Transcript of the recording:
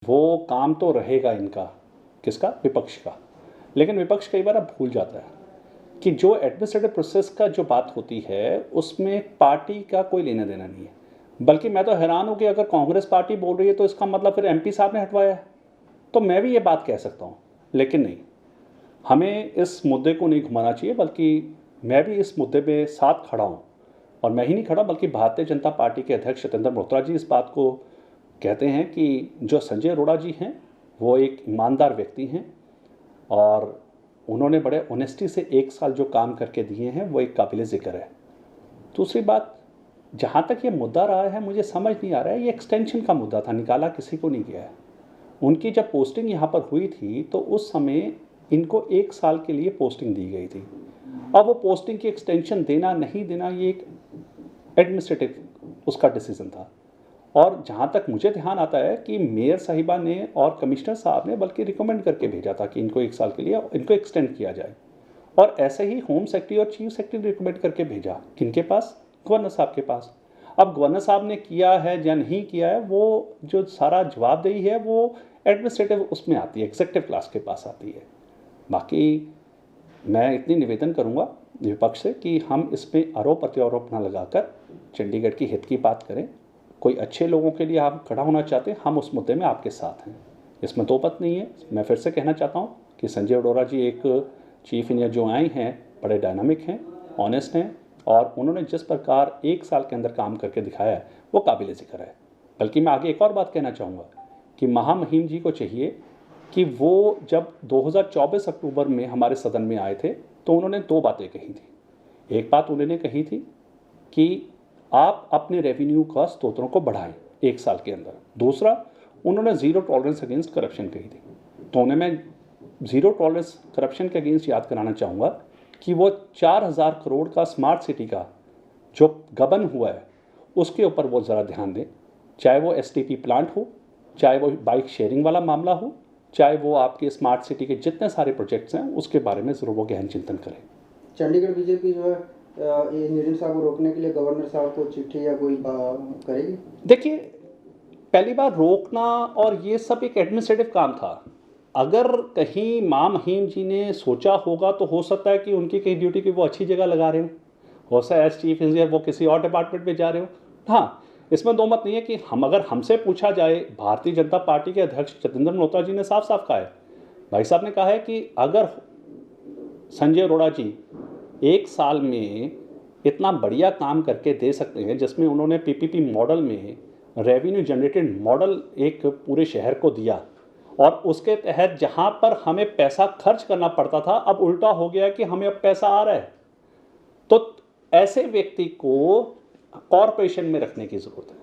वो काम तो रहेगा इनका, किसका? विपक्ष का। लेकिन विपक्ष कई बार अब भूल जाता है कि जो एडमिनिस्ट्रेटिव प्रोसेस का जो बात होती है उसमें पार्टी का कोई लेना देना नहीं है। बल्कि मैं तो हैरान हूँ कि अगर कांग्रेस पार्टी बोल रही है तो इसका मतलब फिर एमपी साहब ने हटवाया है। तो मैं भी ये बात कह सकता हूँ, लेकिन नहीं, हमें इस मुद्दे को नहीं घुमाना चाहिए, बल्कि मैं भी इस मुद्दे पे साथ खड़ा हूँ। और मैं ही नहीं खड़ा बल्कि भारतीय जनता पार्टी के अध्यक्ष सत्येंद्र मल्होत्रा जी इस बात को कहते हैं कि जो संजय अरोड़ा जी हैं वो एक ईमानदार व्यक्ति हैं और उन्होंने बड़े ऑनेस्टी से 1 साल जो काम करके दिए हैं वो एक काबिल ज़िक्र है। दूसरी बात, जहाँ तक ये मुद्दा रहा है मुझे समझ नहीं आ रहा है, ये एक्सटेंशन का मुद्दा था, निकाला किसी को नहीं गया है। उनकी जब पोस्टिंग यहाँ पर हुई थी तो उस समय इनको 1 साल के लिए पोस्टिंग दी गई थी। अब वो पोस्टिंग की एक्सटेंशन देना नहीं देना ये एक एडमिनिस्ट्रेटिव उसका डिसीजन था। और जहाँ तक मुझे ध्यान आता है कि मेयर साहिबा ने और कमिश्नर साहब ने बल्कि रिकमेंड करके भेजा था कि इनको 1 साल के लिए इनको एक्सटेंड किया जाए। और ऐसे ही होम सेक्रेटरी और चीफ सेक्रेटरी ने रिकमेंड करके भेजा, किनके पास? गवर्नर साहब के पास। अब गवर्नर साहब ने किया है या नहीं किया है, वो जो सारा जवाबदेही है वो एडमिनिस्ट्रेटिव उसमें आती है, एग्जीक्यूटिव क्लास के पास आती है। बाकी मैं इतनी निवेदन करूँगा विपक्ष से कि हम इसमें आरोप प्रत्यारोप न लगाकर चंडीगढ़ की हित की बात करें। कोई अच्छे लोगों के लिए आप खड़ा होना चाहते हैं, हम उस मुद्दे में आपके साथ हैं, इसमें दो मत नहीं है। मैं फिर से कहना चाहता हूँ कि संजय अरोड़ा जी एक चीफ इंजीनियर जो आए हैं बड़े डायनामिक हैं, ऑनेस्ट हैं और उन्होंने जिस प्रकार 1 साल के अंदर काम करके दिखाया है वो काबिल ज़िक्र है। बल्कि मैं आगे एक और बात कहना चाहूँगा कि महामहिम जी को चाहिए कि वो जब 2024 अक्टूबर में हमारे सदन में आए थे तो उन्होंने 2 बातें कही थी। एक बात उन्होंने कही थी कि आप अपने रेवेन्यू का स्रोतों को बढ़ाएं 1 साल के अंदर। दूसरा, उन्होंने ज़ीरो टॉलरेंस अगेंस्ट करप्शन कही थी। तो उन्हें मैं ज़ीरो टॉलरेंस करप्शन के अगेंस्ट याद कराना चाहूँगा कि वो 4000 करोड़ का स्मार्ट सिटी का जो गबन हुआ है उसके ऊपर वो ज़रा ध्यान दें। चाहे वो एसटीपी प्लांट हो, चाहे वो बाइक शेयरिंग वाला मामला हो, चाहे वो आपके स्मार्ट सिटी के जितने सारे प्रोजेक्ट्स हैं उसके बारे में ज़रूर वो गहन चिंतन करें। चंडीगढ़ बीजेपी जो है ये नितिन साहब को रोकने के लिए गवर्नर साहब को चिट्ठी या कोई करेगी? देखिए, पहली बार रोकना और ये सब एक एडमिनिस्ट्रेटिव काम था। अगर कहीं महामहिम जी ने सोचा होगा तो हो सकता है कि उनकी कहीं ड्यूटी की वो अच्छी जगह लगा रहे हो सकता है एज चीफ इंजीनियर वो किसी और डिपार्टमेंट में जा रहे हो। हाँ, इसमें दो मत नहीं है कि अगर हमसे पूछा जाए, भारतीय जनता पार्टी के अध्यक्ष सत्येंद्र मल्होत्रा जी ने साफ साफ कहा है, भाई साहब ने कहा है कि अगर संजय अरोड़ा जी 1 साल में इतना बढ़िया काम करके दे सकते हैं जिसमें उन्होंने पीपीपी मॉडल में रेवेन्यू जनरेटेड मॉडल एक पूरे शहर को दिया और उसके तहत जहां पर हमें पैसा खर्च करना पड़ता था अब उल्टा हो गया कि हमें अब पैसा आ रहा है, तो ऐसे व्यक्ति को कॉरपोरेशन में रखने की ज़रूरत है।